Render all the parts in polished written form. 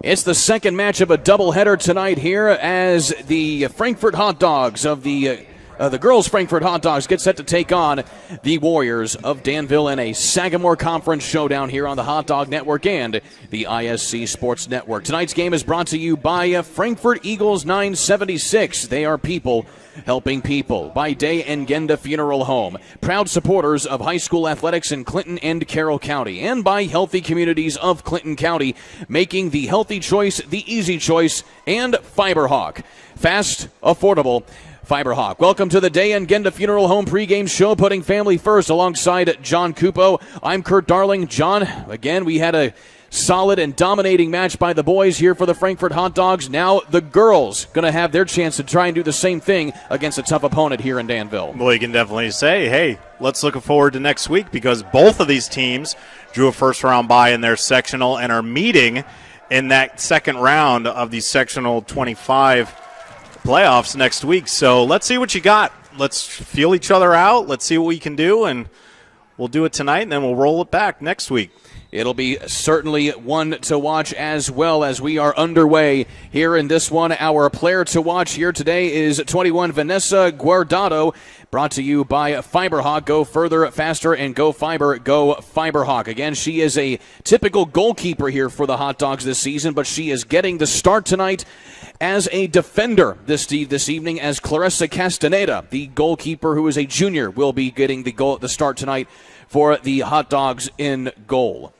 It's the second match of a doubleheader tonight here as the Frankfort Hot Dogs of the girls' Frankfort Hot Dogs get set to take on the Warriors of Danville in a Sagamore Conference showdown here on the Hot Dog Network and the ISC Sports Network. Tonight's game is brought to you by Frankfort Eagles 976. They are people helping people. By Day and Genda Funeral Home, proud supporters of high school athletics in Clinton and Carroll County. And by Healthy Communities of Clinton County, making the healthy choice the easy choice. And Fiberhawk, fast, affordable Fiberhawk. Welcome to the Day and Genda Funeral Home pregame show, putting family first alongside John Cupo. I'm Kurt Darling. John, again, we had a solid and dominating match by the boys here for the Frankfort Hot Dogs. Now the girls going to have their chance to try and do the same thing against a tough opponent here in Danville. Well, you can definitely say, hey, let's look forward to next week because both of these teams drew a first-round bye in their sectional and are meeting in that second round of the sectional 25 playoffs next week. So let's see what you got. Let's feel each other out. Let's see what we can do, and we'll do it tonight, and then we'll roll it back next week. It'll be certainly one to watch as well as we are underway here in this one. Our player to watch here today is 21 Vanessa Guardado, brought to you by Fiberhawk. Go further, faster, and go fiber, go Fiberhawk. Again, she is a typical goalkeeper here for the Hot Dogs this season, but she is getting the start tonight as a defender this evening, as Clarissa Castaneda, the goalkeeper who is a junior, will be getting the start tonight for the Hot Dogs in goal.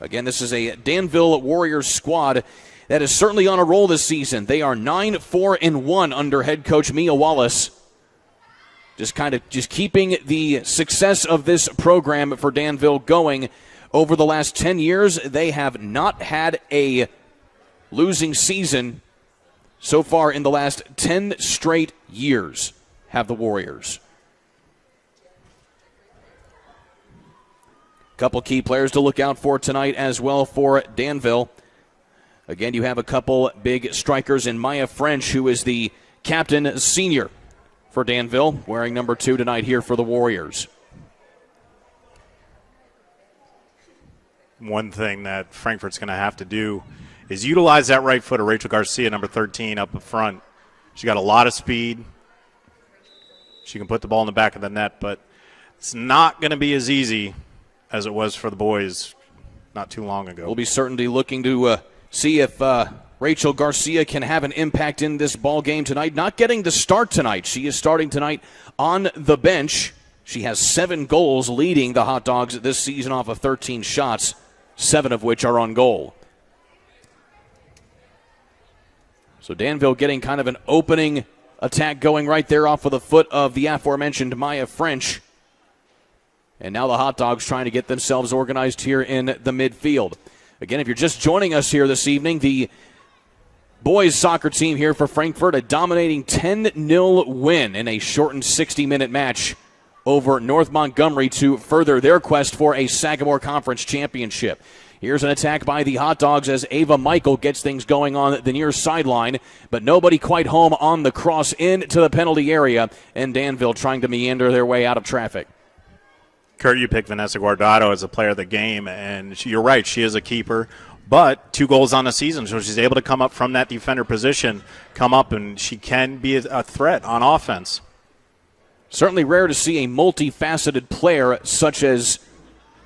Again, this is a Danville Warriors squad that is certainly on a roll this season. They are 9-4-1 under head coach Mia Wallace. Just keeping the success of this program for Danville going over the last 10 years. They have not had a losing season so far in the last 10 straight years, have the Warriors. Couple key players to look out for tonight as well for Danville. Again, you have a couple big strikers in Maya French, who is the captain senior for Danville, wearing number 2 tonight here for the Warriors. One thing that Frankfort's going to have to do is utilize that right foot of Rachel Garcia, number 13, up in front. She got a lot of speed. She can put the ball in the back of the net, but it's not going to be as easy as it was for the boys not too long ago. We'll be certainly looking to see if Rachel Garcia can have an impact in this ball game tonight. Not getting the start tonight. She is starting tonight on the bench. She has 7 goals, leading the Hot Dogs this season off of 13 shots, 7 of which are on goal. So Danville getting kind of an opening attack going right there off of the foot of the aforementioned Maya French. And now the Hot Dogs trying to get themselves organized here in the midfield. Again, if you're just joining us here this evening, the boys soccer team here for Frankfort, a dominating 10-0 win in a shortened 60-minute match over North Montgomery to further their quest for a Sagamore Conference championship. Here's an attack by the Hot Dogs as Ava Michael gets things going on the near sideline, but nobody quite home on the cross into the penalty area, and Danville trying to meander their way out of traffic. Kurt, you picked Vanessa Guardado as a player of the game, and you're right, she is a keeper, but 2 goals on the season, so she's able to come up from that defender position, come up, and she can be a threat on offense. Certainly rare to see a multifaceted player such as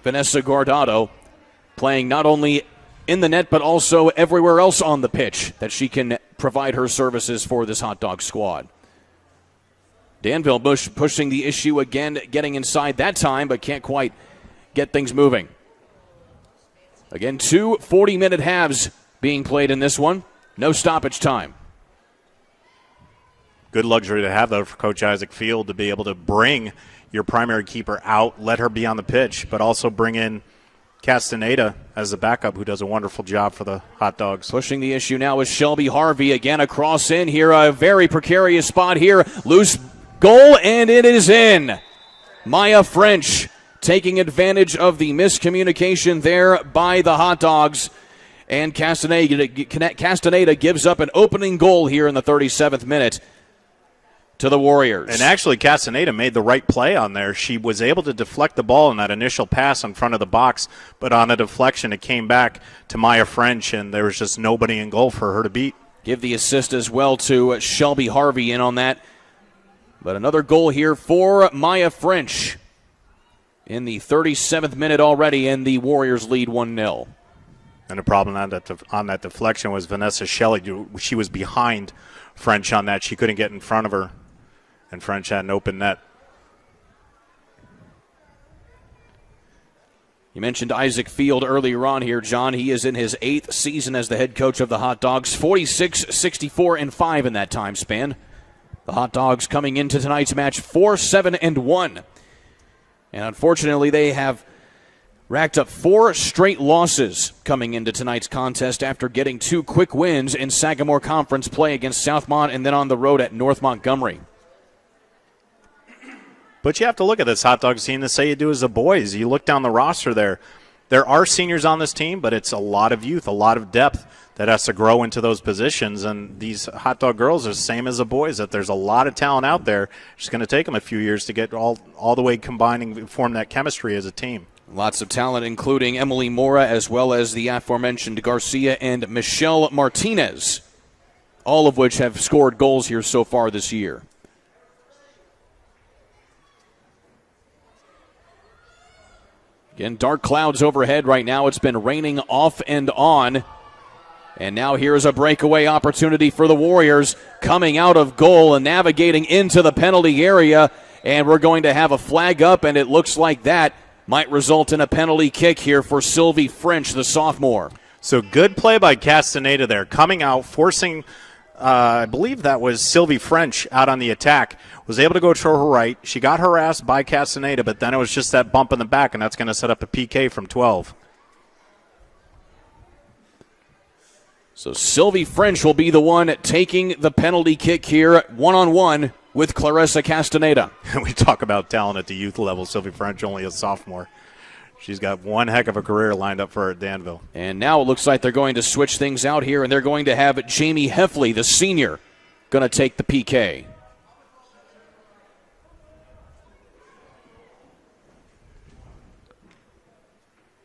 Vanessa Guardado playing not only in the net but also everywhere else on the pitch, that she can provide her services for this Hot Dog squad. Danville pushing the issue again, getting inside that time, but can't quite get things moving. Again, 2 40-minute halves being played in this one. No stoppage time. Good luxury to have, though, for Coach Isaac Field to be able to bring your primary keeper out, let her be on the pitch, but also bring in Castaneda as the backup, who does a wonderful job for the Hot Dogs. Pushing the issue now is Shelby Harvey. Again, a cross in here. A very precarious spot here. Loose goal, and it is in. Maya French taking advantage of the miscommunication there by the Hot Dogs. And Castaneda gives up an opening goal here in the 37th minute to the Warriors. And actually, Castaneda made the right play on there. She was able to deflect the ball in that initial pass in front of the box, but on a deflection, it came back to Maya French, and there was just nobody in goal for her to beat. Give the assist as well to Shelby Harvey in on that. But another goal here for Maya French in the 37th minute already, and the Warriors lead 1-0. And the problem on that deflection was Vanessa Shelley. She was behind French on that. She couldn't get in front of her, and French had an open net. You mentioned Isaac Field earlier on here, John. He is in his 8th season as the head coach of the Hot Dogs. 46, 64, and 5 in that time span. The Hot Dogs coming into tonight's match 4-7-1. And unfortunately, they have racked up 4 straight losses coming into tonight's contest after getting 2 quick wins in Sagamore Conference play against Southmont and then on the road at North Montgomery. But you have to look at this Hot Dogs team to say you do as the boys. You look down the roster there. There are seniors on this team, but it's a lot of youth, a lot of depth that has to grow into those positions. And these Hot Dog girls are the same as the boys, that there's a lot of talent out there. It's going to take them a few years to get all the way combining, form that chemistry as a team. Lots of talent, including Emily Mora, as well as the aforementioned Garcia and Michelle Martinez, all of which have scored goals here so far this year. Again, dark clouds overhead right now. It's been raining off and on. And now here's a breakaway opportunity for the Warriors coming out of goal and navigating into the penalty area. And we're going to have a flag up, and it looks like that might result in a penalty kick here for Sylvie French, the sophomore. So good play by Castaneda there, coming out, forcing, I believe that was Sylvie French out on the attack. Was able to go to her right. She got harassed by Castaneda, but then it was just that bump in the back, and that's going to set up a PK from 12. So Sylvie French will be the one taking the penalty kick here, one-on-one with Clarissa Castaneda. We talk about talent at the youth level. Sylvie French, only a sophomore. She's got one heck of a career lined up for her at Danville. And now it looks like they're going to switch things out here, and they're going to have Jamie Heffley, the senior, going to take the PK.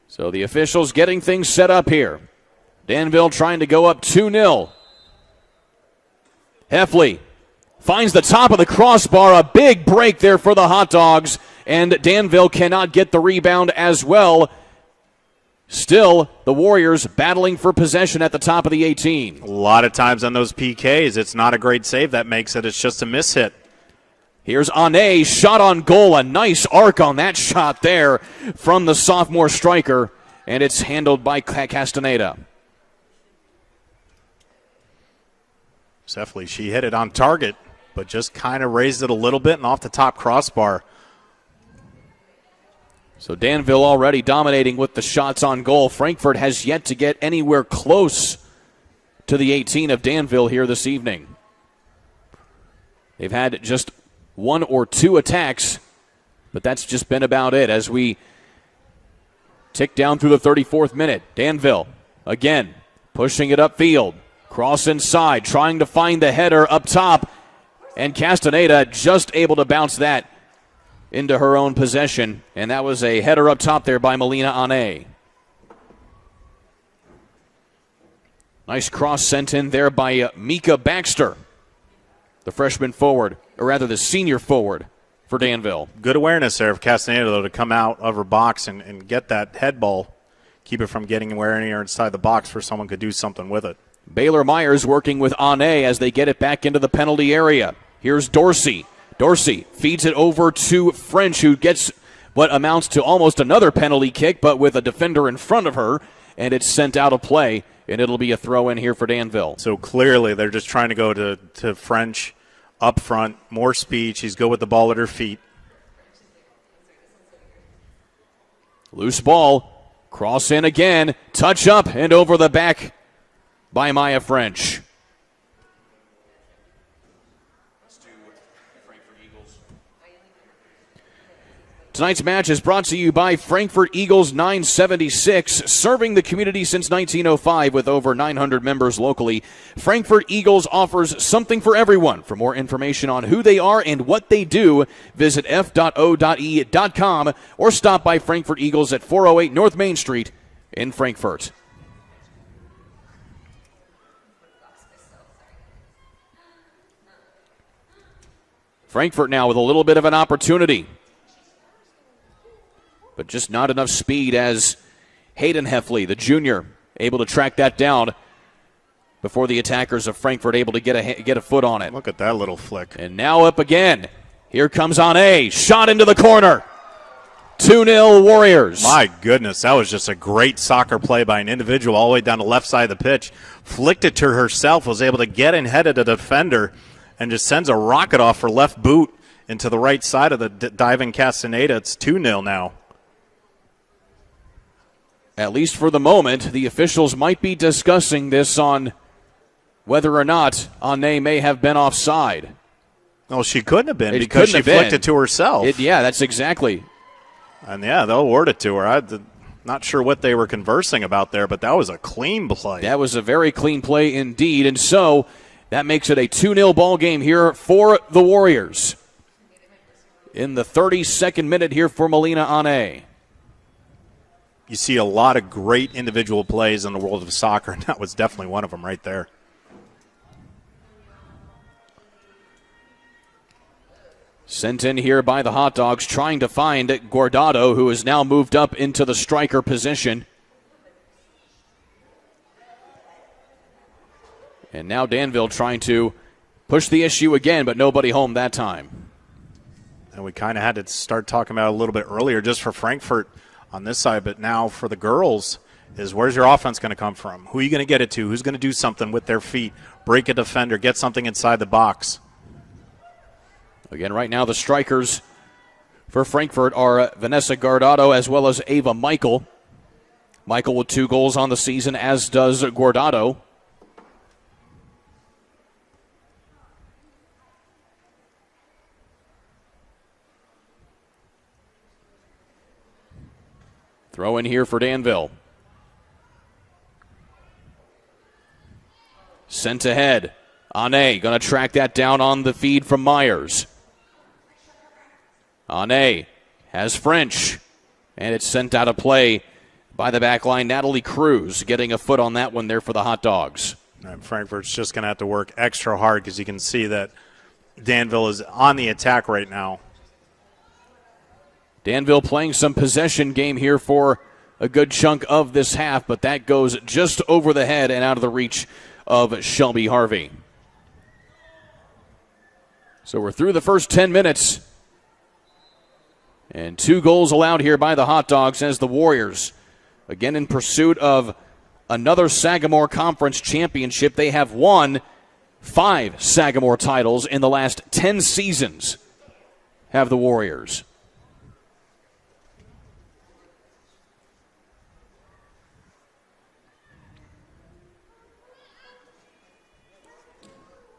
So the officials getting things set up here. Danville trying to go up 2-0. Heffley finds the top of the crossbar. A big break there for the Hot Dogs. And Danville cannot get the rebound as well. Still, the Warriors battling for possession at the top of the 18. A lot of times on those PKs, it's not a great save that makes it. It's just a mishit. Here's Ane, shot on goal. A nice arc on that shot there from the sophomore striker. And it's handled by Castaneda. Sefley, she hit it on target, but just kind of raised it a little bit and off the top crossbar. So Danville already dominating with the shots on goal. Frankfort has yet to get anywhere close to the 18 of Danville here this evening. They've had just 1 or 2 attacks, but that's just been about it as we tick down through the 34th minute. Danville again pushing it upfield. Cross inside, trying to find the header up top, and Castaneda just able to bounce that into her own possession, and that was a header up top there by Melina Ane. Nice cross sent in there by Mika Baxter, the freshman forward, or rather the senior forward for Danville. Good awareness there of Castaneda, though, to come out of her box and get that head ball, keep it from getting anywhere inside the box where someone could do something with it. Baylor Myers working with Ane as they get it back into the penalty area. Here's Dorsey. Dorsey feeds it over to French, who gets what amounts to almost another penalty kick, but with a defender in front of her, and it's sent out of play, and it'll be a throw in here for Danville. So clearly they're just trying to go to French up front, more speed. She's good with the ball at her feet. Loose ball, cross in again, touch up and over the back by Maya French. Tonight's match is brought to you by Frankfort Eagles 976, serving the community since 1905 with over 900 members locally. Frankfort Eagles offers something for everyone. For more information on who they are and what they do, visit f.o.e.com or stop by Frankfort Eagles at 408 North Main Street in Frankfort. Frankfort now with a little bit of an opportunity, but just not enough speed as Hayden Heffley, the junior, able to track that down before the attackers of Frankfort able to get a foot on it. Look at that little flick. And now up again. Here comes Ane. Shot into the corner. 2-0 Warriors. My goodness, that was just a great soccer play by an individual all the way down the left side of the pitch. Flicked it to herself, was able to get in head of the defender, and just sends a rocket off her left boot into the right side of the diving Castaneda. It's 2-0 now. At least for the moment, the officials might be discussing this on whether or not Ane may have been offside. No, she couldn't have been because she flicked it to herself. Yeah, that's exactly. And, yeah, they'll award it to her. I'm not sure what they were conversing about there, but that was a clean play. That was a very clean play indeed. And so that makes it a 2-0 ball game here for the Warriors. In the 32nd minute here for Melina Ane. You see a lot of great individual plays in the world of soccer, and that was definitely one of them right there. Sent in here by the Hot Dogs, trying to find Guardado, who has now moved up into the striker position. And now Danville trying to push the issue again, but nobody home that time. And we kind of had to start talking about it a little bit earlier just for Frankfort on this side, but now for the girls is where's your offense going to come from? Who are you going to get it to? Who's going to do something with their feet? Break a defender, get something inside the box. Again, right now the strikers for Frankfort are Vanessa Guardado as well as Ava Michael. Michael with 2 goals on the season, as does Guardado. Throw in here for Danville. Sent ahead. Ane going to track that down on the feed from Myers. Ane has French, and it's sent out of play by the back line. Natalie Cruz getting a foot on that one there for the Hot Dogs. And Frankfort's just going to have to work extra hard because you can see that Danville is on the attack right now. Danville playing some possession game here for a good chunk of this half, but that goes just over the head and out of the reach of Shelby Harvey. So we're through the first 10 minutes. And 2 goals allowed here by the Hot Dogs as the Warriors, again in pursuit of another Sagamore Conference championship. They have won 5 Sagamore titles in the last 10 seasons, have the Warriors.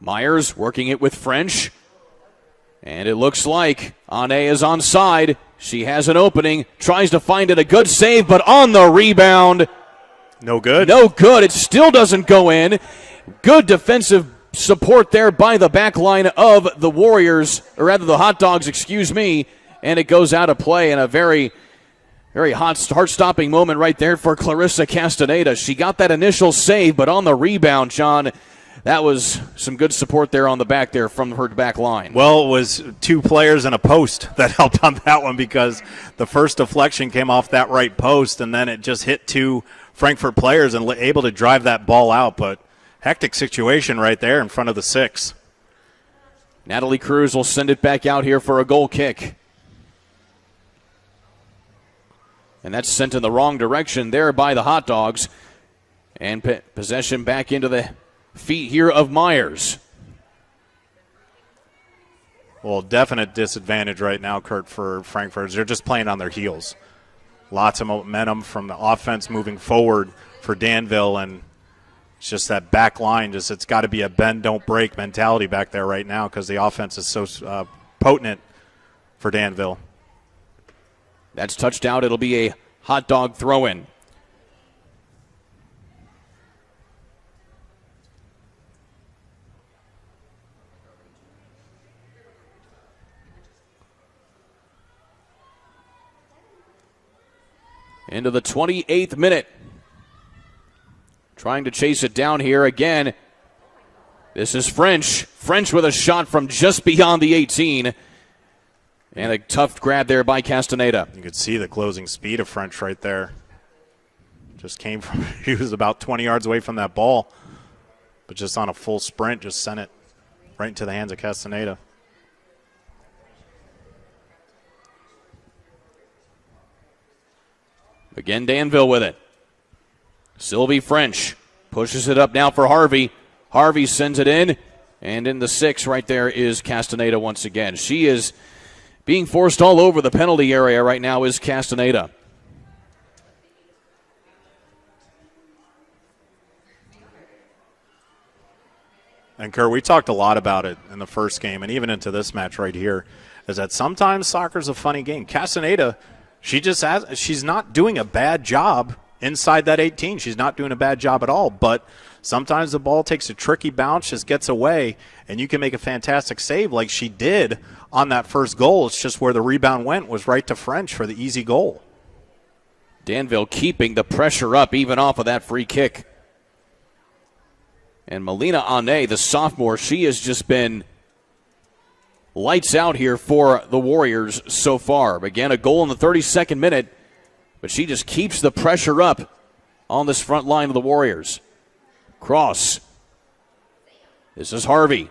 Myers working it with French. And it looks like Ane is onside. She has an opening, tries to find it, a good save, but on the rebound. No good. No good. It still doesn't go in. Good defensive support there by the back line of the Warriors, or rather the Hot Dogs, excuse me. And it goes out of play in a very, very heart-stopping moment right there for Clarissa Castaneda. She got that initial save, but on the rebound, John, that was some good support there on the back there from her back line. Well, it was 2 players and a post that helped on that one because the first deflection came off that right post, and then it just hit 2 Frankfort players and able to drive that ball out. But hectic situation right there in front of the 6. Natalie Cruz will send it back out here for a goal kick. And that's sent in the wrong direction there by the Hot Dogs. And possession back into the feet here of Myers. Well, definite disadvantage right now, Kurt, for Frankfurt. They're just playing on their heels. Lots of momentum from the offense moving forward for Danville, and it's just that back line. It's got to be a bend, don't break mentality back there right now because the offense is so potent for Danville. That's touched out. It'll be a hot dog throw-in. Into the 28th minute. Trying to chase it down here again. This is French. French with a shot from just beyond the 18. And a tough grab there by Castaneda. You could see the closing speed of French right there. Just came from, he was about 20 yards away from that ball. But just on a full sprint, just sent it right into the hands of Castaneda. Again, Danville with it. Sylvie French pushes it up now for Harvey. Harvey sends it in. And in the 6 right there is Castaneda once again. She is being forced all over the penalty area right now is Castaneda. And Kurt, we talked a lot about it in the first game and even into this match right here, is that sometimes soccer's a funny game. Castaneda, she's not doing a bad job inside that 18. She's not doing a bad job at all, but sometimes the ball takes a tricky bounce, just gets away, and you can make a fantastic save like she did on that first goal. It's just where the rebound went was right to French for the easy goal. Danville keeping the pressure up even off of that free kick. And Melina Ane, the sophomore, she has just been lights out here for the Warriors so far. Again, a goal in the 32nd minute, but she just keeps the pressure up on this front line of the Warriors. Cross. This is Harvey.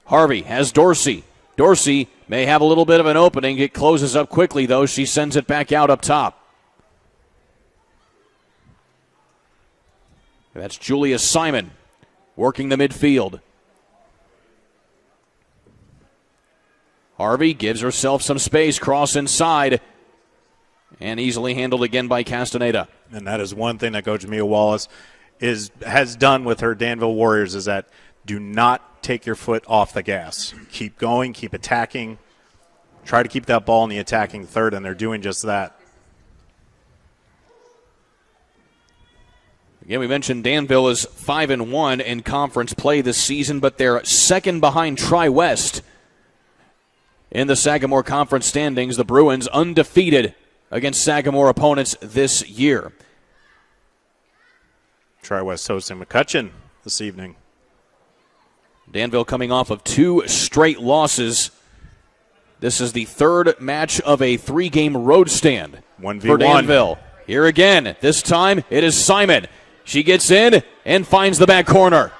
Harvey has Dorsey. Dorsey may have a little bit of an opening. It closes up quickly, though. She sends it back out up top. And that's Julia Simon working the midfield. Harvey gives herself some space. Cross inside. And easily handled again by Castaneda. And that is one thing that Coach Mia Wallace has done with her Danville Warriors, is that do not take your foot off the gas. Keep going, keep attacking. Try to keep that ball in the attacking third, and they're doing just that. Again, we mentioned Danville is 5-1 in conference play this season, but they're second behind Tri-West in the Sagamore Conference standings. The Bruins undefeated against Sagamore opponents this year. Tri-West hosting McCutcheon this evening. Danville coming off of 2 straight losses. This is the third match of a 3-game road stand 1v1 for Danville. Here again, this time it is Simon. She gets in and finds the back corner.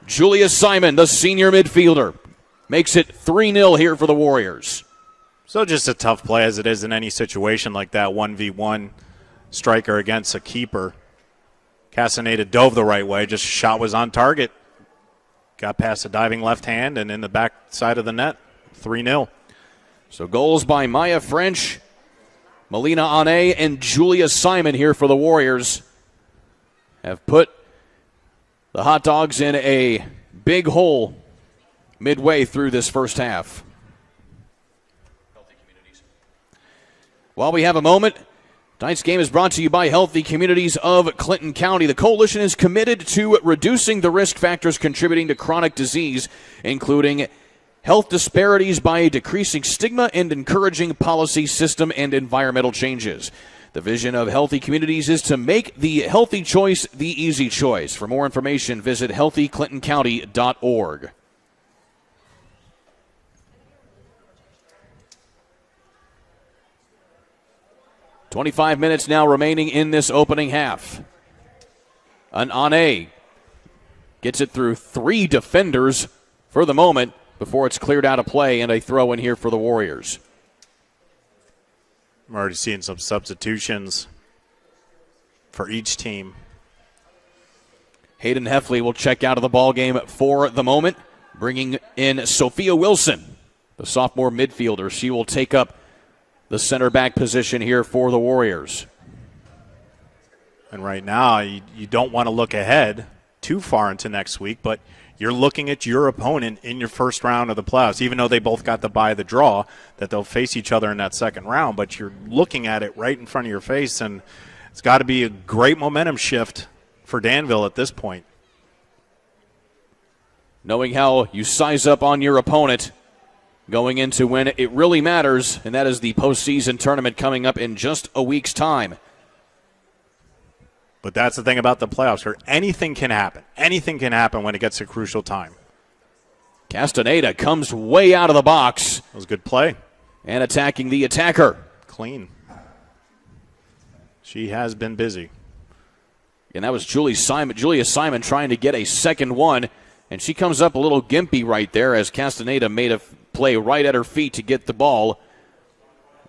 Julia Simon, the senior midfielder, makes it 3-0 here for the Warriors. So just a tough play as it is in any situation like that, 1v1 striker against a keeper. Castaneda dove the right way, just shot was on target. Got past the diving left hand and in the back side of the net, 3-0. So goals by Maya French, Melina Ane, and Julia Simon here for the Warriors have put the Hot Dogs in a big hole midway through this first half. While we have a moment, tonight's game is brought to you by Healthy Communities of Clinton County. The coalition is committed to reducing the risk factors contributing to chronic disease, including health disparities by decreasing stigma and encouraging policy, system, and environmental changes. The vision of Healthy Communities is to make the healthy choice the easy choice. For more information, visit healthyclintoncounty.org. "25 minutes now remaining in this opening half. An Ane gets it through 3 defenders for the moment before it's cleared out of play, and a throw in here for the Warriors. I'm already seeing some substitutions for each team. Hayden Heffley will check out of the ball game for the moment, bringing in Sophia Wilson, the sophomore midfielder. She will take up the center back position here for the Warriors. And right now, you don't want to look ahead too far into next week, but you're looking at your opponent in your first round of the playoffs, even though they both got the bye of the draw, that they'll face each other in that second round. But you're looking at it right in front of your face, and it's got to be a great momentum shift for Danville at this point. Knowing how you size up on your opponent going into when it really matters, and that is the postseason tournament coming up in just a week's time. But that's the thing about the playoffs, where anything can happen. Anything can happen when it gets a crucial time. Castaneda comes way out of the box. That was a good play. And attacking the attacker. Clean. She has been busy. And that was Julia Simon trying to get a second one. And she comes up a little gimpy right there as Castaneda made a play right at her feet to get the ball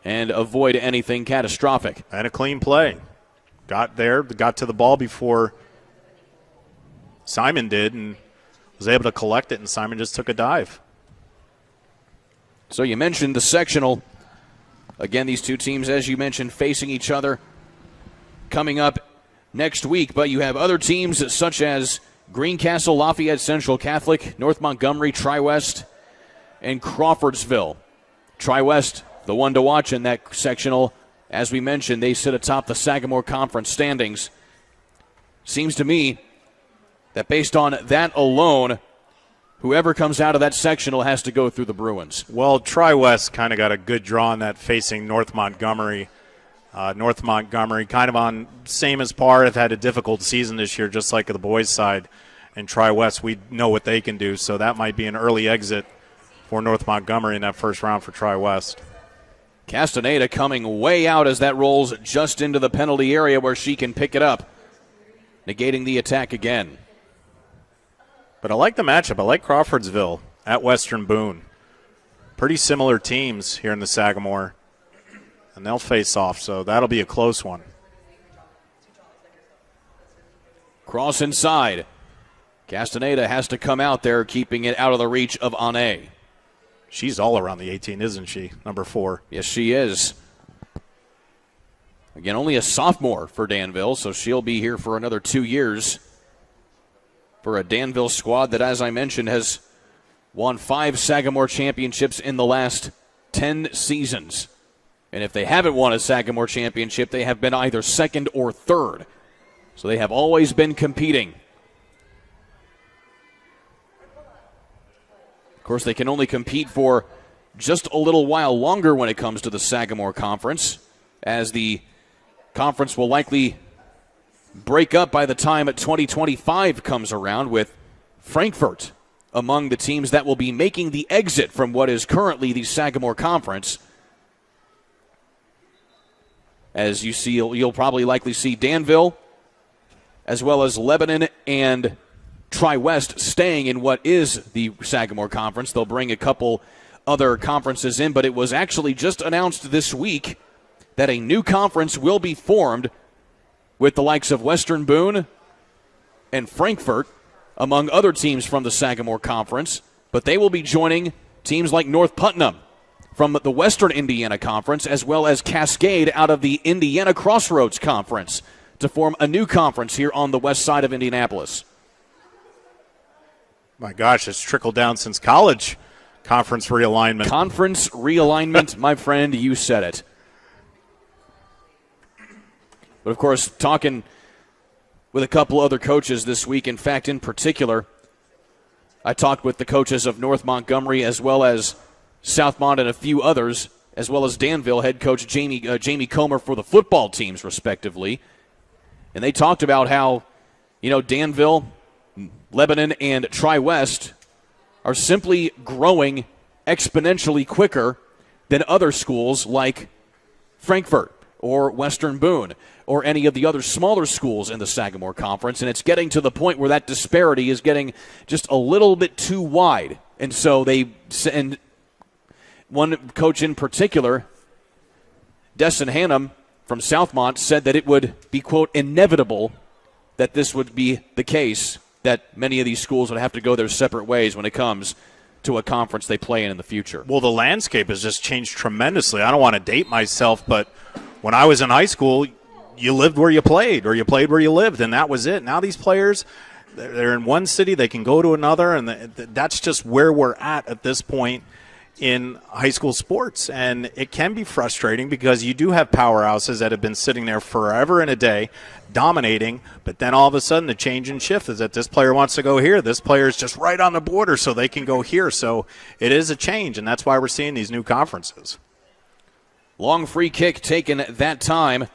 and avoid anything catastrophic. And a clean play. Got there, got to the ball before Simon did, and was able to collect it, and Simon just took a dive. So you mentioned the sectional. Again, these two teams, as you mentioned, facing each other coming up next week. But you have other teams such as Greencastle, Lafayette Central Catholic, North Montgomery, Tri-West, and Crawfordsville. Tri-West, the one to watch in that sectional. As we mentioned, they sit atop the Sagamore Conference standings. Seems to me that based on that alone, whoever comes out of that sectional has to go through the Bruins. Well, Tri-West kind of got a good draw on that facing North Montgomery. North Montgomery kind of on same as par, have had a difficult season this year, just like the boys' side. And Tri-West, we know what they can do, so that might be an early exit for North Montgomery in that first round for Tri-West. Castaneda coming way out as that rolls just into the penalty area where she can pick it up, negating the attack again. But I like the matchup. I like Crawfordsville at Western Boone. Pretty similar teams here in the Sagamore, and they'll face off, so that'll be a close one. Cross inside. Castaneda has to come out there, keeping it out of the reach of Ane. She's all around the 18, isn't she? Number 4. Yes, she is. Again, only a sophomore for Danville, so she'll be here for another 2 years for a Danville squad that, as I mentioned, has won 5 Sagamore championships in the last 10 seasons. And if they haven't won a Sagamore championship, they have been either second or third. So they have always been competing. Of course, they can only compete for just a little while longer when it comes to the Sagamore Conference, as the conference will likely break up by the time 2025 comes around, with Frankfort among the teams that will be making the exit from what is currently the Sagamore Conference. As you see, you'll probably likely see Danville, as well as Lebanon and Tri-West staying in what is the Sagamore Conference. They'll bring a couple other conferences in, but it was actually just announced this week that a new conference will be formed with the likes of Western Boone and Frankfort, among other teams from the Sagamore Conference, but they will be joining teams like North Putnam from the Western Indiana Conference, as well as Cascade out of the Indiana Crossroads Conference, to form a new conference here on the west side of Indianapolis. My gosh, it's trickled down since college. Conference realignment. Conference realignment, my friend, you said it. But, of course, talking with a couple other coaches this week, in fact, in particular, I talked with the coaches of North Montgomery as well as Southmont and a few others, as well as Danville head coach Jamie Comer for the football teams, respectively. And they talked about how, Danville, Lebanon, and Tri-West are simply growing exponentially quicker than other schools like Frankfort or Western Boone or any of the other smaller schools in the Sagamore Conference, and it's getting to the point where that disparity is getting just a little bit too wide. And so and one coach in particular, Desson Hannum from Southmont, said that it would be, quote, inevitable that this would be the case, that many of these schools would have to go their separate ways when it comes to a conference they play in the future. Well, the landscape has just changed tremendously. I don't want to date myself, but when I was in high school, you lived where you played, or you played where you lived, and that was it. Now these players, they're in one city, they can go to another, and that's just where we're at this point in high school sports. And it can be frustrating because you do have powerhouses that have been sitting there forever and a day dominating, but then all of a sudden the change and shift is that this player wants to go here, this player is just right on the border so they can go here. So it is a change, and that's why we're seeing these new conferences. Long free kick taken that time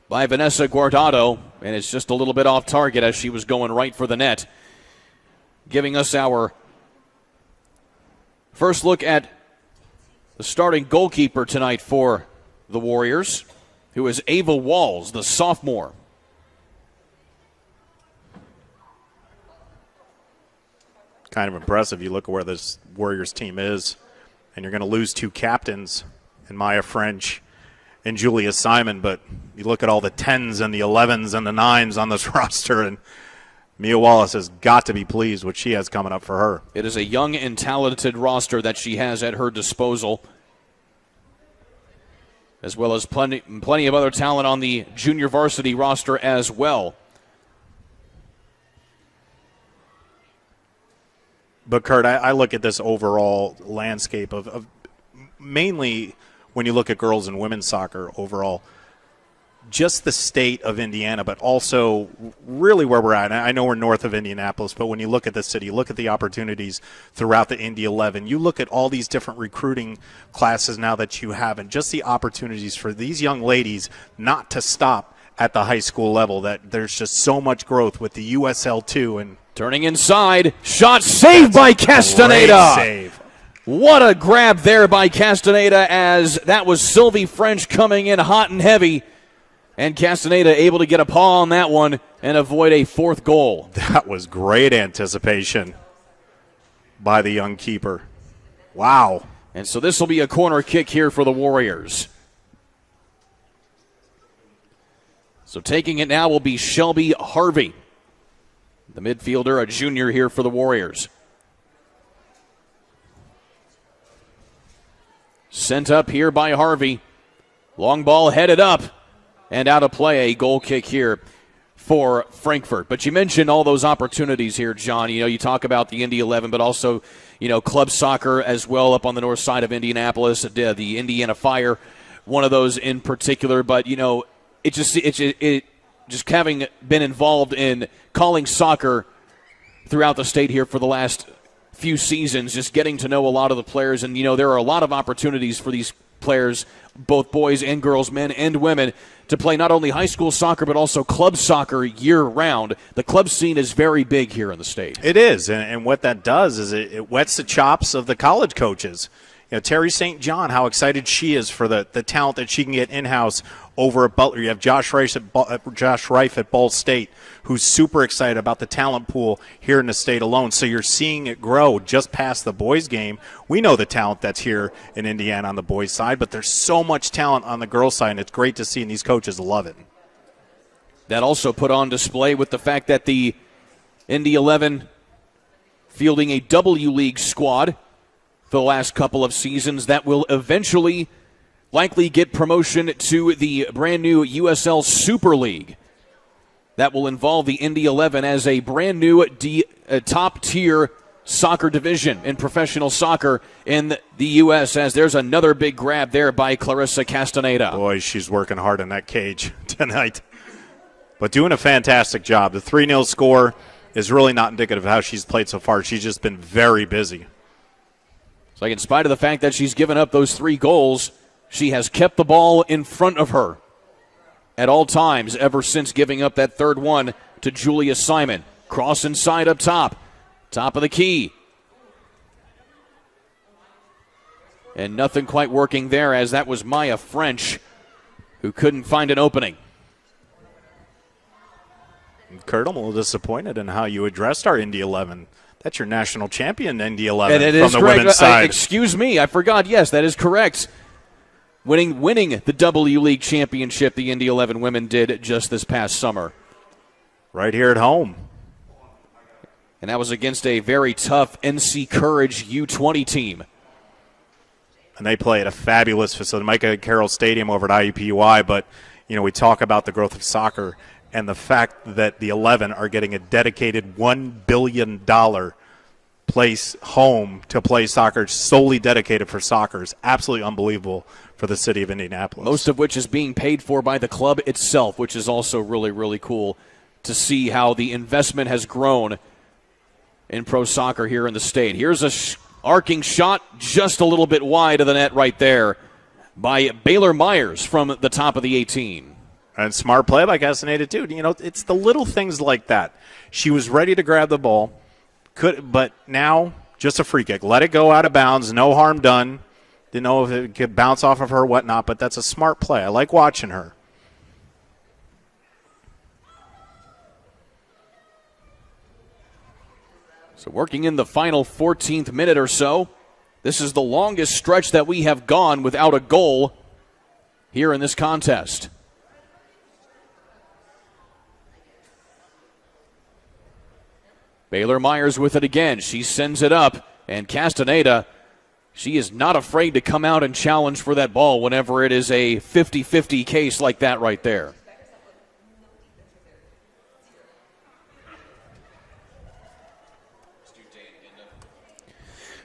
by Vanessa Guardado, and it's just a little bit off target as she was going right for the net. Giving us our first look at the starting goalkeeper tonight for the Warriors, who is Ava Walls, the sophomore. Kind of impressive. You look at where this Warriors team is, and you're going to lose two captains in Maya French and Julia Simon, but you look at all the 10s and the 11s and the 9s on this roster, and Mia Wallace has got to be pleased with what she has coming up for her. It is a young and talented roster that she has at her disposal, as well as plenty of other talent on the junior varsity roster as well. But, Kurt, I look at this overall landscape of mainly when you look at girls and women's soccer overall, just the state of Indiana, but also really where we're at. I know we're north of Indianapolis, but when you look at the city, you look at the opportunities throughout the Indy 11, you look at all these different recruiting classes now that you have, and just the opportunities for these young ladies not to stop at the high school level, that there's just so much growth with the USL2. And turning inside, shot saved by Castaneda. Great save. What a grab there by Castaneda, as that was Sylvie French coming in hot and heavy. And Castaneda able to get a paw on that one and avoid a fourth goal. That was great anticipation by the young keeper. Wow. And so this will be a corner kick here for the Warriors. So taking it now will be Shelby Harvey, the midfielder, a junior here for the Warriors. Sent up here by Harvey. Long ball headed up and out of play. A goal kick here for Frankfort. But you mentioned all those opportunities here, John. You know, you talk about the Indy 11, but also, you know, club soccer as well up on the north side of Indianapolis, the Indiana Fire, one of those in particular. But, you know, it just having been involved in calling soccer throughout the state here for the last few seasons, just getting to know a lot of the players. And, you know, there are a lot of opportunities for these players, both boys and girls, men and women, to play not only high school soccer but also club soccer year-round. The club scene is very big here in the state. It is, and what that does is it whets the chops of the college coaches. You know, Terry St. John, how excited she is for the talent that she can get in-house over at Butler. You have Josh Reif at Ball State, who's super excited about the talent pool here in the state alone. So you're seeing it grow just past the boys' game. We know the talent that's here in Indiana on the boys' side, but there's so much talent on the girls' side, and it's great to see, and these coaches love it. That also put on display with the fact that the Indy 11 fielding a W League squad for the last couple of seasons that will eventually likely get promotion to the brand new USL Super League. That will involve the Indy 11 as a brand new top-tier soccer division in professional soccer in the U.S., as there's another big grab there by Clarissa Castaneda. Boy, she's working hard in that cage tonight, but doing a fantastic job. The 3-0 score is really not indicative of how she's played so far. She's just been very busy. So in spite of the fact that she's given up those 3 goals, she has kept the ball in front of her at all times ever since giving up that third one to Julia Simon. Cross inside up top. Top of the key. And nothing quite working there, as that was Maya French who couldn't find an opening. Kurt, I'm a little disappointed in how you addressed our Indy 11. That's your national champion, Indy 11, and it from is the correct. women's side. Excuse me, I forgot. Yes, that is correct. Winning the W League championship, the Indy 11 women did just this past summer. Right here at home. And that was against a very tough NC Courage U20 team. And they play at a fabulous facility, Micah Carroll Stadium over at IUPUI. But, you know, we talk about the growth of soccer and the fact that the 11 are getting a dedicated $1 billion place home to play soccer solely dedicated for soccer is absolutely unbelievable for the city of Indianapolis. Most of which is being paid for by the club itself, which is also really, really cool to see how the investment has grown in pro soccer here in the state. Here's a arcing shot just a little bit wide of the net right there by Baylor Myers from the top of the 18. And smart play by Castaneda, too. You know, it's the little things like that. She was ready to grab the ball, but now just a free kick. Let it go out of bounds, no harm done. Didn't know if it could bounce off of her or whatnot, but that's a smart play. I like watching her. So working in the final 14th minute or so. This is the longest stretch that we have gone without a goal here in this contest. Baylor Myers with it again. She sends it up, and Castaneda, she is not afraid to come out and challenge for that ball whenever it is a 50-50 case like that right there.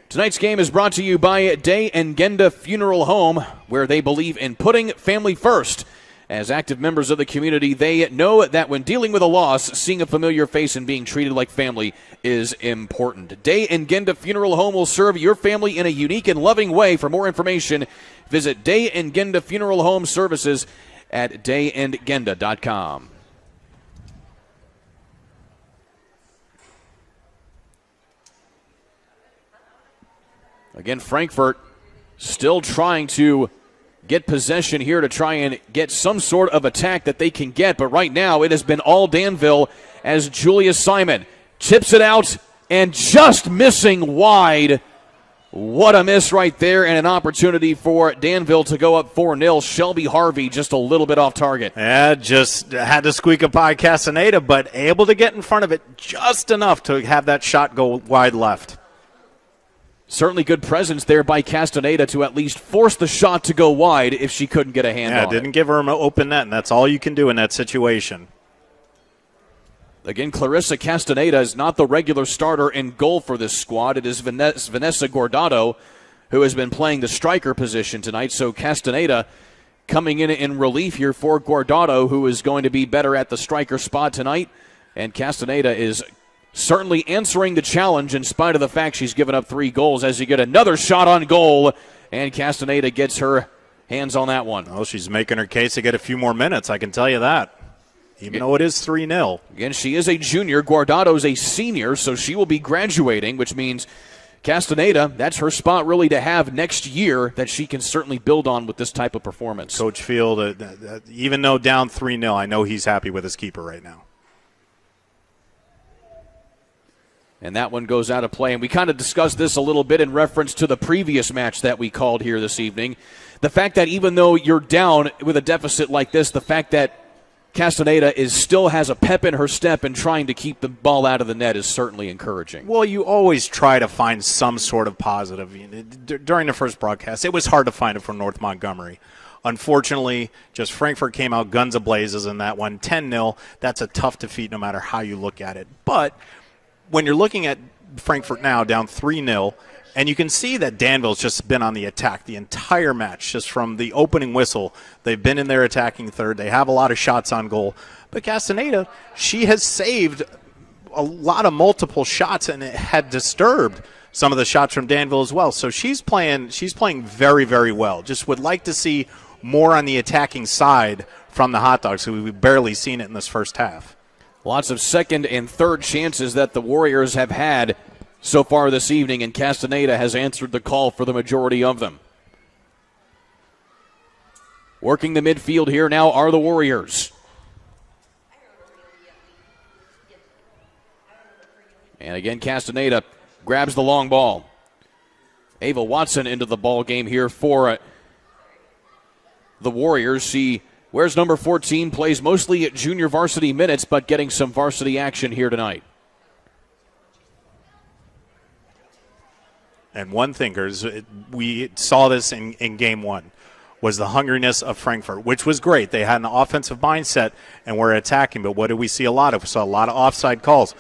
Tonight's game is brought to you by Day and Genda Funeral Home, where they believe in putting family first. As active members of the community, they know that when dealing with a loss, seeing a familiar face and being treated like family is important. Day and Genda Funeral Home will serve your family in a unique and loving way. For more information, visit Day and Genda Funeral Home Services at dayandgenda.com. Again, Frankfort still trying to get possession here to try and get some sort of attack that they can get. But right now it has been all Danville as Julia Simon chips it out and just missing wide. What a miss right there, and an opportunity for Danville to go up 4-0. Shelby Harvey just a little bit off target. Yeah, just had to squeak it by Castaneda, but able to get in front of it just enough to have that shot go wide left. Certainly good presence there by Castaneda to at least force the shot to go wide if she couldn't get a hand on it. Yeah, didn't give her an open net, and that's all you can do in that situation. Again, Clarissa Castaneda is not the regular starter in goal for this squad. It is Vanessa Guardado who has been playing the striker position tonight. So Castaneda coming in relief here for Guardado, who is going to be better at the striker spot tonight. And Castaneda is certainly answering the challenge in spite of the fact she's given up 3 goals, as you get another shot on goal, and Castaneda gets her hands on that one. Oh, she's making her case to get a few more minutes, I can tell you that, even though it is 3-0. Again, she is a junior. Guardado's a senior, so she will be graduating, which means Castaneda, that's her spot really to have next year that she can certainly build on with this type of performance. Coach Field, even though down 3-0, I know he's happy with his keeper right now. And that one goes out of play. And we kind of discussed this a little bit in reference to the previous match that we called here this evening. The fact that even though you're down with a deficit like this, the fact that Castaneda still has a pep in her step and trying to keep the ball out of the net is certainly encouraging. Well, you always try to find some sort of positive. During the first broadcast, it was hard to find it from North Montgomery. Unfortunately, just Frankfort came out guns a-blazes in that one. 10-0, that's a tough defeat no matter how you look at it. But when you're looking at Frankfort now down 3-0, and you can see that Danville's just been on the attack the entire match, just from the opening whistle. They've been in their attacking third. They have a lot of shots on goal. But Castaneda, she has saved a lot of multiple shots, and it had disturbed some of the shots from Danville as well. So she's playing very, very well. Just would like to see more on the attacking side from the Hot Dogs, who we've barely seen it in this first half. Lots of second and third chances that the Warriors have had so far this evening, and Castaneda has answered the call for the majority of them. Working the midfield here now are the Warriors. And again, Castaneda grabs the long ball. Ava Watson into the ball game here for the Warriors. She wears number 14, plays mostly at junior varsity minutes, but getting some varsity action here tonight. And one thing, we saw this in game one. was the hungriness of Frankfort, which was great. They had an offensive mindset and were attacking, but what did we see a lot of? We saw a lot of offside calls.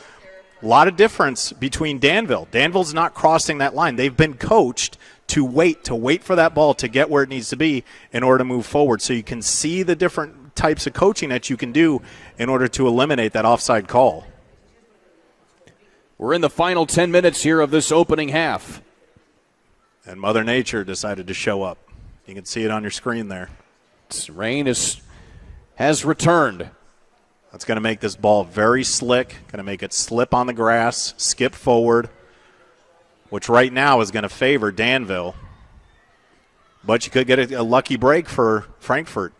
A lot of difference between Danville. Danville's not crossing that line. They've been coached to wait for that ball to get where it needs to be in order to move forward. So you can see the different types of coaching that you can do in order to eliminate that offside call. We're in the final 10 minutes here of this opening half. And Mother Nature decided to show up. You can see it on your screen there. Rain has returned. That's going to make this ball very slick, going to make it slip on the grass, skip forward, which right now is going to favor Danville. But you could get a lucky break for Frankfort.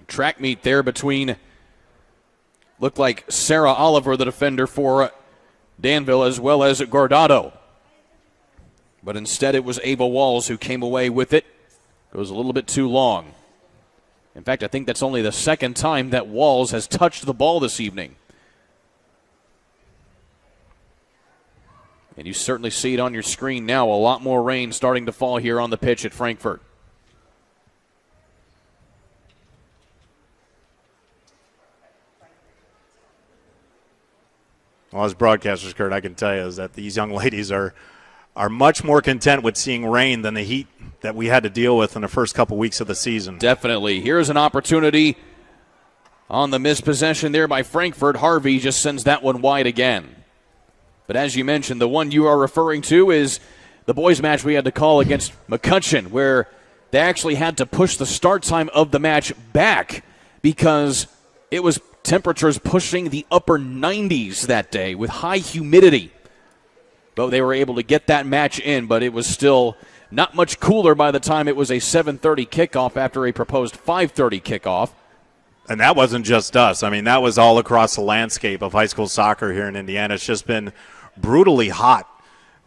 Track meet there between, looked like Sarah Oliver, the defender for Danville, as well as Guardado. But instead it was Ava Walls who came away with it. Goes a little bit too long. In fact, I think that's only the second time that Walls has touched the ball this evening. And you certainly see it on your screen now. A lot more rain starting to fall here on the pitch at Frankfort. Well, as broadcasters, Kurt, I can tell you is that these young ladies are much more content with seeing rain than the heat that we had to deal with in the first couple weeks of the season. Definitely. Here's an opportunity on the missed possession there by Frankfort. Harvey just sends that one wide again. But as you mentioned, the one you are referring to is the boys' match we had to call against McCutcheon, where they actually had to push the start time of the match back because it was temperatures pushing the upper 90s that day with high humidity. But they were able to get that match in, but it was still not much cooler by the time it was a 7:30 kickoff after a proposed 5:30 kickoff. And that wasn't just us. I mean, that was all across the landscape of high school soccer here in Indiana. It's just been brutally hot,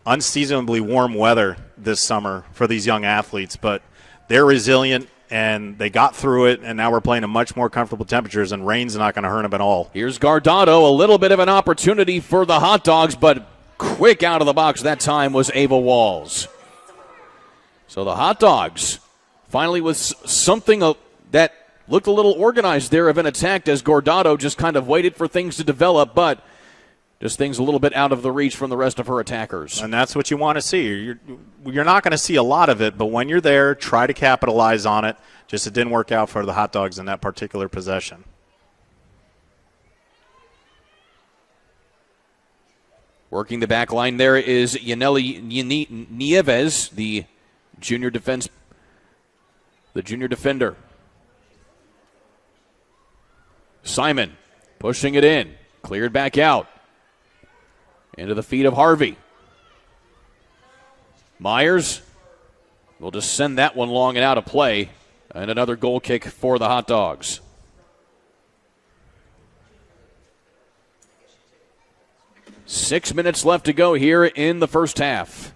unseasonably warm weather this summer for these young athletes. But they're resilient, and they got through it, and now we're playing in much more comfortable temperatures, and rain's not going to hurt them at all. Here's Guardado, a little bit of an opportunity for the Hot Dogs, but quick out of the box that time was Ava Walls. So the Hot Dogs finally with something that looked a little organized there of an attack as Guardado just kind of waited for things to develop, but just things a little bit out of the reach from the rest of her attackers. And that's what you want to see. You're not going to see a lot of it, but when you're there, try to capitalize on it. Just it didn't work out for the Hot Dogs in that particular possession. Working the back line there is Yaneli Nieves, the junior defender. Simon pushing it in, cleared back out. Into the feet of Harvey. Myers will just send that one long and out of play. And another goal kick for the Hot Dogs. Six minutes left to go here in the first half.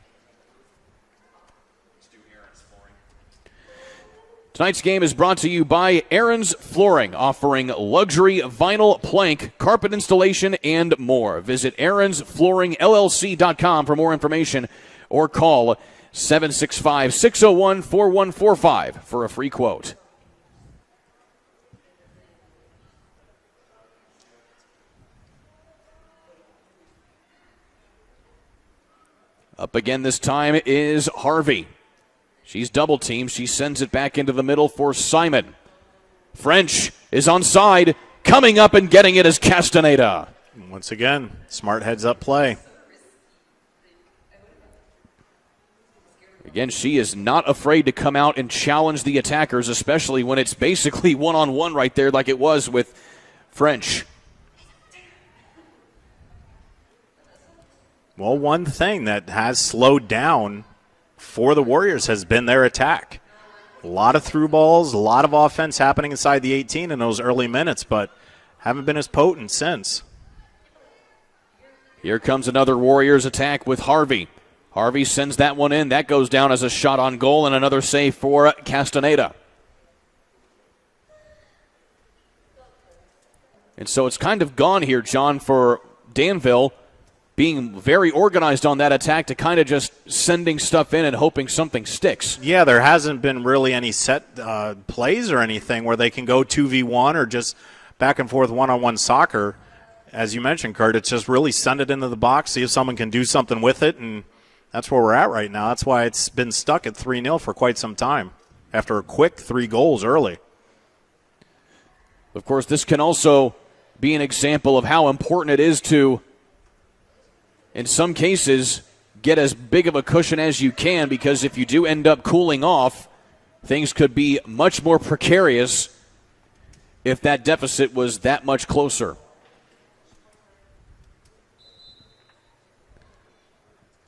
Tonight's game is brought to you by Aaron's Flooring, offering luxury vinyl plank, carpet installation, and more. Visit aaronsflooringllc.com for more information or call 765-601-4145 for a free quote. Up again this time is Harvey. She's double-teamed. She sends it back into the middle for Simon. French is onside. Coming up and getting it is Castaneda. Once again, smart heads-up play. Again, she is not afraid to come out and challenge the attackers, especially when it's basically one-on-one right there like it was with French. Well, one thing that has slowed down for the Warriors has been their attack. A lot of through balls, a lot of offense happening inside the 18 in those early minutes, but haven't been as potent since. Here comes another Warriors attack with Harvey. Harvey sends that one in. That goes down as a shot on goal and another save for Castaneda. And so it's kind of gone here, John, for Danville. being very organized on that attack to kind of just sending stuff in and hoping something sticks. Yeah, there hasn't been really any set plays or anything where they can go 2v1 or just back and forth one-on-one soccer. As you mentioned, Kurt, it's just really send it into the box, see if someone can do something with it, and that's where we're at right now. That's why it's been stuck at 3-0 for quite some time after a quick 3 goals early. Of course, this can also be an example of how important it is to, in some cases, get as big of a cushion as you can, because if you do end up cooling off, things could be much more precarious if that deficit was that much closer.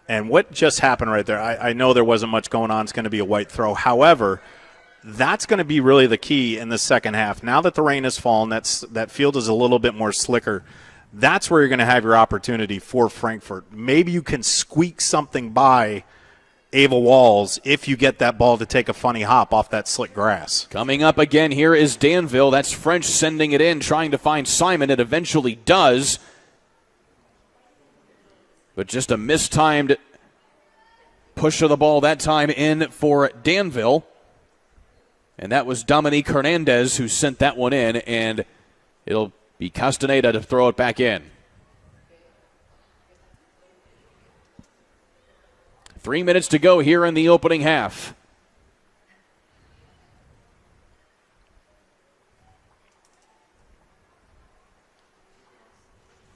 And what just happened right there, I know there wasn't much going on. It's going to be a white throw. However, that's going to be really the key in the second half. Now that the rain has fallen, that field is a little bit more slicker. That's where you're going to have your opportunity for Frankfort. Maybe you can squeak something by Ava Walls if you get that ball to take a funny hop off that slick grass. Coming up again here is Danville. That's French sending it in, trying to find Simon. It eventually does. But just a mistimed push of the ball that time in for Danville. And that was Dominique Hernandez who sent that one in, and it'll be Castaneda to throw it back in. 3 minutes to go here in the opening half.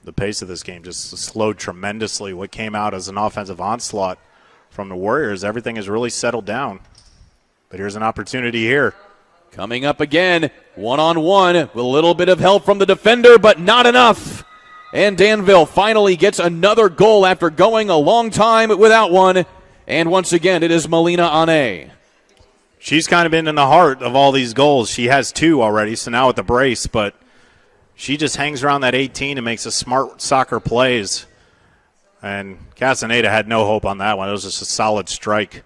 The pace of this game just slowed tremendously. What came out as an offensive onslaught from the Warriors, everything has really settled down. But here's an opportunity here. Coming up again, one-on-one with a little bit of help from the defender, but not enough. And Danville finally gets another goal after going a long time without one. And once again, it is Melina Ane. She's kind of been in the heart of all these goals. She has 2 already, so now with the brace, but she just hangs around that 18 and makes a smart soccer plays. And Castaneda had no hope on that one. It was just a solid strike.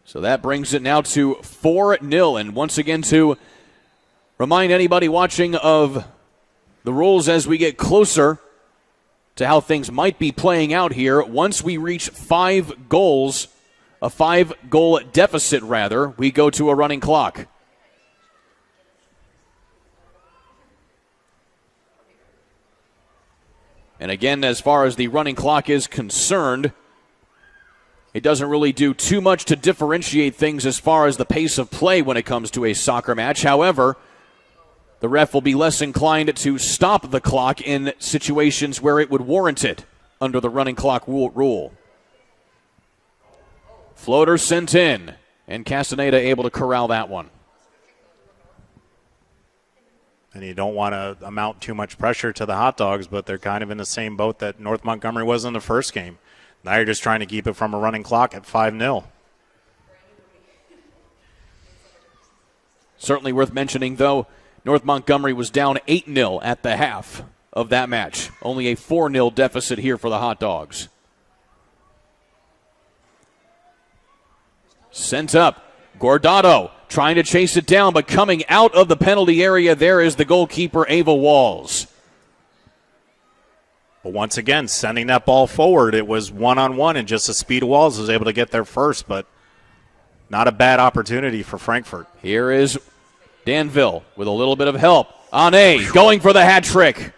So that brings it now to 4-0. And once again, to remind anybody watching of the rules as we get closer to how things might be playing out here, once we reach 5 goals, a 5-goal deficit rather, we go to a running clock. And again, as far as the running clock is concerned, it doesn't really do too much to differentiate things as far as the pace of play when it comes to a soccer match. However, the ref will be less inclined to stop the clock in situations where it would warrant it under the running clock rule. Floater sent in, and Castaneda able to corral that one. And you don't want to amount too much pressure to the Hot Dogs, but they're kind of in the same boat that North Montgomery was in the first game. Now you're just trying to keep it from a running clock at 5-0. Certainly worth mentioning, though, North Montgomery was down 8-0 at the half of that match. Only a 4-0 deficit here for the Hot Dogs. Sent up. Guardado trying to chase it down, but coming out of the penalty area there is the goalkeeper, Ava Walls. But once again, sending that ball forward, it was one-on-one, and just the speed of Walls was able to get there first, but not a bad opportunity for Frankfort. Here is Danville with a little bit of help. Ane going for the hat trick.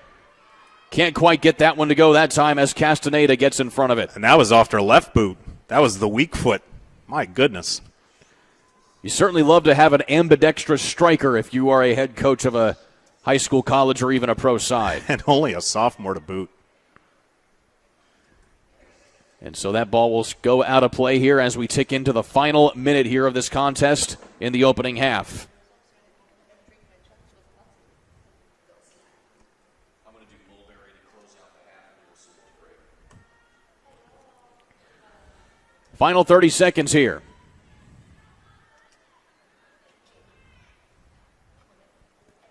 Can't quite get that one to go that time as Castaneda gets in front of it. And that was off their left boot. That was the weak foot. My goodness. You certainly love to have an ambidextrous striker if you are a head coach of a high school, college, or even a pro side. And only a sophomore to boot. And so that ball will go out of play here as we tick into the final minute here of this contest in the opening half. Final 30 seconds here.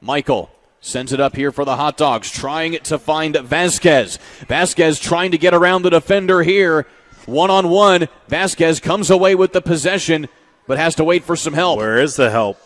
Michael sends it up here for the Hot Dogs, trying to find Vasquez. Vasquez trying to get around the defender here. One-on-one. Vasquez comes away with the possession, but has to wait for some help. Where is the help?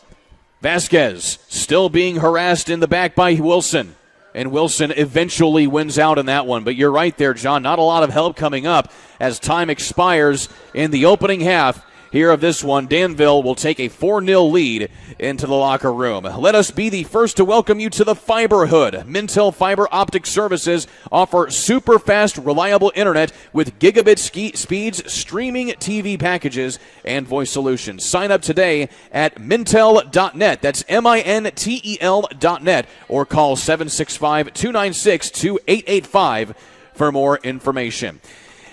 Vasquez still being harassed in the back by Wilson. And Wilson eventually wins out in that one. But you're right there, John. Not a lot of help coming up as time expires in the opening half here of this one. Danville will take a 4-0 lead into the locker room. Let us be the first to welcome you to the Fiberhood. Mintel Fiber Optic Services offer super fast, reliable internet with gigabit speeds, streaming TV packages, and voice solutions. Sign up today at mintel.net. That's MINTEL.net, or call 765-296-2885 for more information.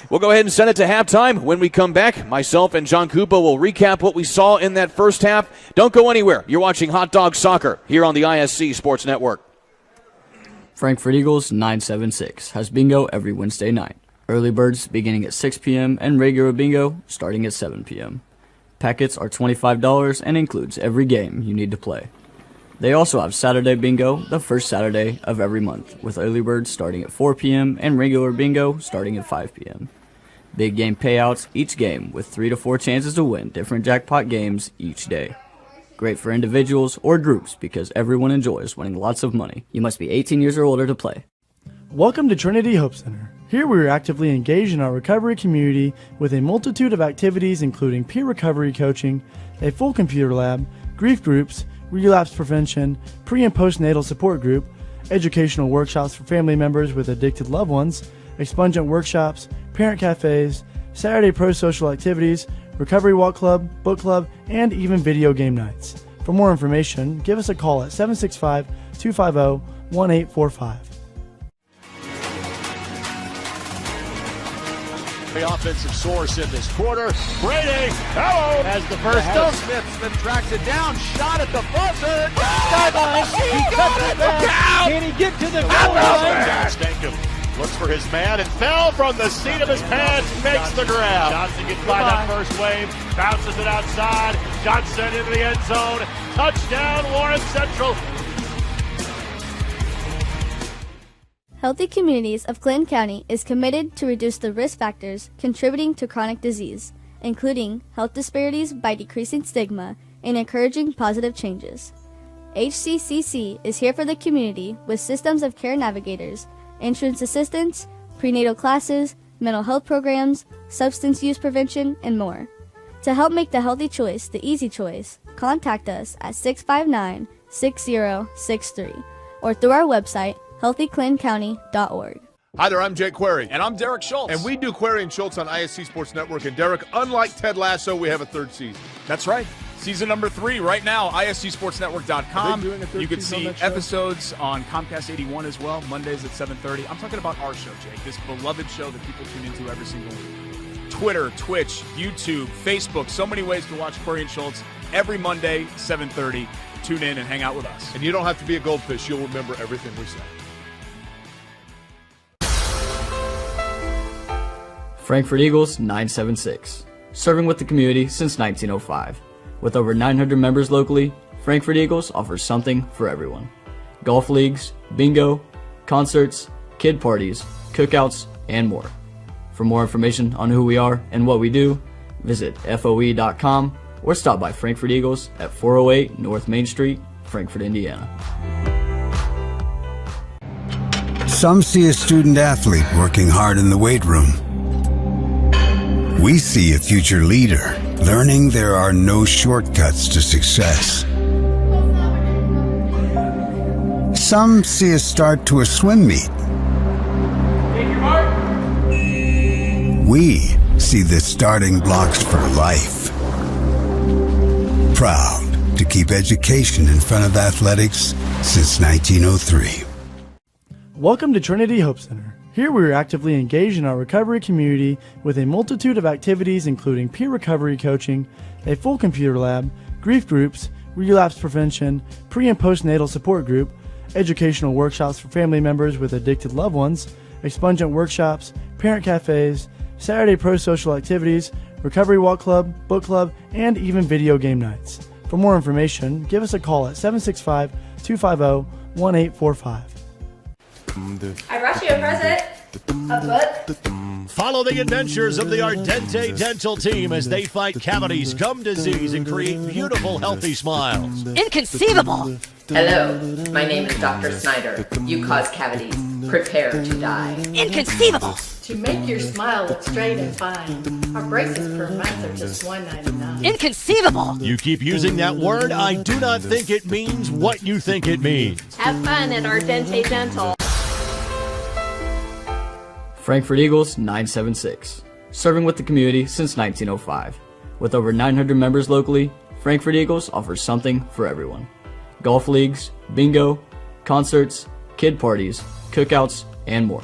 We'll go ahead and send it to halftime. When we come back, myself and John Kupa will recap what we saw in that first half. Don't go anywhere. You're watching Hot Dog Soccer here on the ISC Sports Network. Frankfort Eagles 976 has bingo every Wednesday night. Early birds beginning at 6 p.m. and regular bingo starting at 7 p.m. Packets are $25 and includes every game you need to play. They also have Saturday bingo the first Saturday of every month, with early birds starting at 4 p.m. and regular bingo starting at 5 p.m. Big game payouts each game with 3 to 4 chances to win different jackpot games each day. Great for individuals or groups because everyone enjoys winning lots of money. You must be 18 years or older to play. Welcome to Trinity Hope Center. Here we are actively engaged in our recovery community with a multitude of activities including peer recovery coaching, a full computer lab, grief groups, relapse prevention, pre- and postnatal support group, educational workshops for family members with addicted loved ones, expungent workshops, parent cafes, Saturday pro-social activities, recovery walk club, book club, and even video game nights. For more information, give us a call at 765-250-1845. The offensive source in this quarter. Brady, hello, has the first down. Smith tracks it down, shot at the buzzer. Sideline, he cuts it back. Can he get to the goal line? Stankham looks for his man and fell from the seat of his pants, makes the grab. Johnson gets by that first wave, bounces it outside. Johnson into the end zone. Touchdown, Lawrence Central. Healthy Communities of Clinton County is committed to reduce the risk factors contributing to chronic disease, including health disparities by decreasing stigma and encouraging positive changes. HCCC is here for the community with systems of care navigators, entrance assistance, prenatal classes, mental health programs, substance use prevention, and more. To help make the healthy choice the easy choice, contact us at 659-6063 or through our website, healthyclintoncounty.org. Hi there, I'm Jake Query. And I'm Derek Schultz. And we do Query and Schultz on ISC Sports Network. And Derek, unlike Ted Lasso, we have a third season. That's right. Season number 3 right now, ISCSportsNetwork.com. You can see episodes on Comcast 81 as well, Mondays at 7:30. I'm talking about our show, Jake, this beloved show that people tune into every single week. Twitter, Twitch, YouTube, Facebook, so many ways to watch Query and Schultz every Monday, 7:30. Tune in and hang out with us. And you don't have to be a goldfish. You'll remember everything we say. Frankfort Eagles 976, serving with the community since 1905. With over 900 members locally, Frankfort Eagles offers something for everyone. Golf leagues, bingo, concerts, kid parties, cookouts, and more. For more information on who we are and what we do, visit FOE.com or stop by Frankfort Eagles at 408 North Main Street, Frankfort, Indiana. Some see a student athlete working hard in the weight room. We see a future leader learning there are no shortcuts to success. Some see a start to a swim meet. We see the starting blocks for life. Proud to keep education in front of athletics since 1903. Welcome to Trinity Hope Center. Here we are actively engaged in our recovery community with a multitude of activities including peer recovery coaching, a full computer lab, grief groups, relapse prevention, pre- and postnatal support group, educational workshops for family members with addicted loved ones, expungent workshops, parent cafes, Saturday pro-social activities, recovery walk club, book club, and even video game nights. For more information, give us a call at 765-250-1845. I brought you a present. Follow the adventures of the Ardente Dental team as they fight cavities, gum disease, and create beautiful, healthy smiles. Inconceivable! Hello, my name is Dr. Snyder. You cause cavities. Prepare to die. Inconceivable! To make your smile look straight and fine, our braces per month are just $1.99. Inconceivable! You keep using that word, I do not think it means what you think it means. Have fun at Ardente Dental. Frankfort Eagles 976, serving with the community since 1905. With over 900 members locally, Frankfort Eagles offers something for everyone. Golf leagues, bingo, concerts, kid parties, cookouts, and more.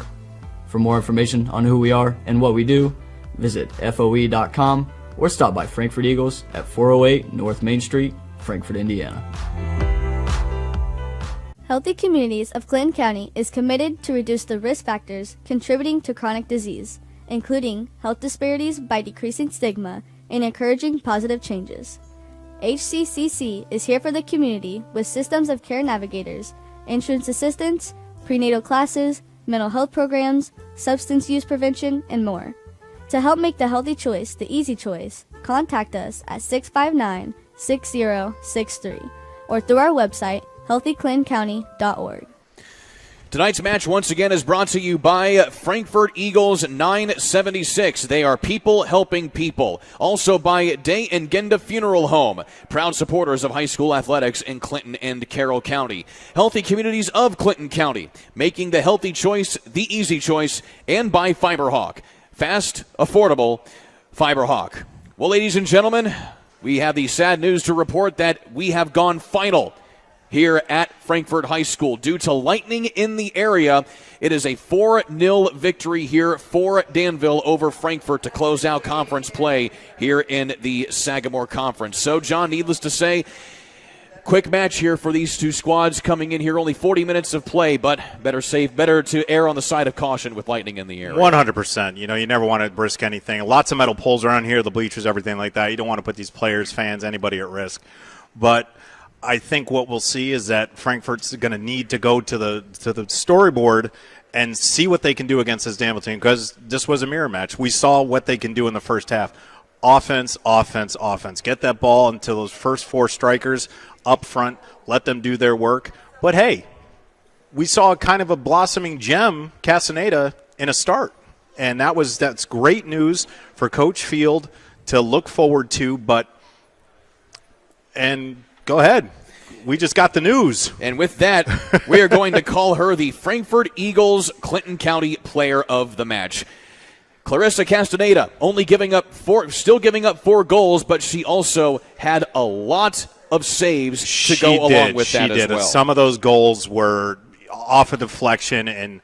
For more information on who we are and what we do, visit FOE.com or stop by Frankfort Eagles at 408 North Main Street, Frankfort, Indiana. Healthy Communities of Clinton County is committed to reduce the risk factors contributing to chronic disease, including health disparities by decreasing stigma and encouraging positive changes. HCCC is here for the community with systems of care navigators, insurance assistance, prenatal classes, mental health programs, substance use prevention, and more. To help make the healthy choice the easy choice, contact us at 659-6063 or through our website, healthyclintoncounty.org. Tonight's match once again is brought to you by Frankfort Eagles 976. They are people helping people. Also by Day and Genda Funeral Home, proud supporters of high school athletics in Clinton and Carroll County. Healthy Communities of Clinton County, making the healthy choice the easy choice, and by Fiberhawk, fast, affordable Fiberhawk. Well, ladies and gentlemen, we have the sad news to report that we have gone final here at Frankfort High School. Due to lightning in the area, it is a 4-0 victory here for Danville over Frankfort to close out conference play here in the Sagamore Conference. So, John, needless to say, quick match here for these two squads coming in here. Only 40 minutes of play, but better to err on the side of caution with lightning in the area. 100%. You know, you never want to risk anything. Lots of metal poles around here, the bleachers, everything like that. You don't want to put these players, fans, anybody at risk. But I think what we'll see is that Frankfort's going to need to go to the storyboard and see what they can do against this Danville team, because this was a mirror match. We saw what they can do in the first half. Offense, offense, offense. Get that ball into those first four strikers up front. Let them do their work. But, hey, we saw kind of a blossoming gem, Castaneda, in a start. And that's great news for Coach Field to look forward to. And go ahead. We just got the news. And with that, we are going to call her the Frankfort Eagles Clinton County Player of the Match. Clarissa Castaneda still giving up 4 goals, but she also had a lot of saves to go along with that as well. Some of those goals were off a deflection and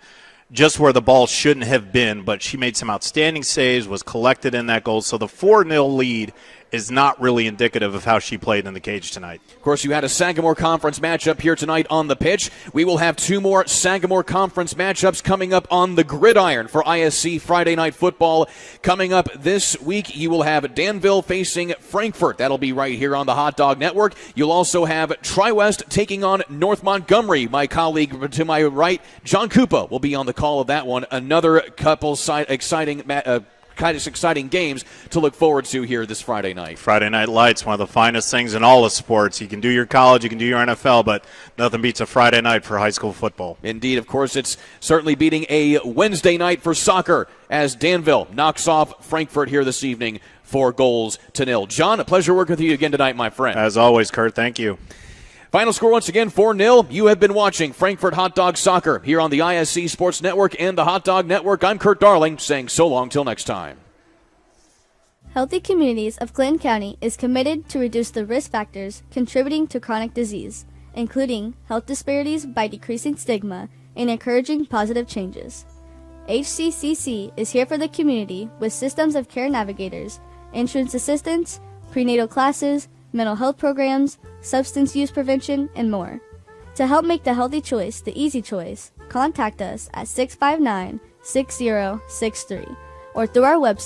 just where the ball shouldn't have been, but she made some outstanding saves, was collected in that goal. So the 4-0 lead is not really indicative of how she played in the cage tonight. Of course, you had a Sagamore Conference matchup here tonight on the pitch. We will have 2 more Sagamore Conference matchups coming up on the gridiron for ISC Friday Night Football. Coming up this week, you will have Danville facing Frankfort. That'll be right here on the Hot Dog Network. You'll also have Tri-West taking on North Montgomery. My colleague to my right, John Koopa, will be on the call of that one. Another couple exciting games to look forward to here this Friday night. Friday Night Lights, one of the finest things in all of sports. You can do your college, you can do your NFL, but nothing beats a Friday night for high school football. Indeed, of course, it's certainly beating a Wednesday night for soccer as Danville knocks off Frankfort here this evening 4-0. John, a pleasure working with you again tonight, my friend. As always, Kurt, thank you. Final score once again, 4-0. You have been watching Frankfort Hot Dog Soccer here on the ISC Sports Network and the Hot Dog Network. I'm Kurt Darling, saying so long till next time. Healthy Communities of Clinton County is committed to reduce the risk factors contributing to chronic disease, including health disparities by decreasing stigma and encouraging positive changes. HCCC is here for the community with systems of care navigators, insurance assistance, prenatal classes, mental health programs, substance use prevention, and more. To help make the healthy choice the easy choice, contact us at 659-6063 or through our website,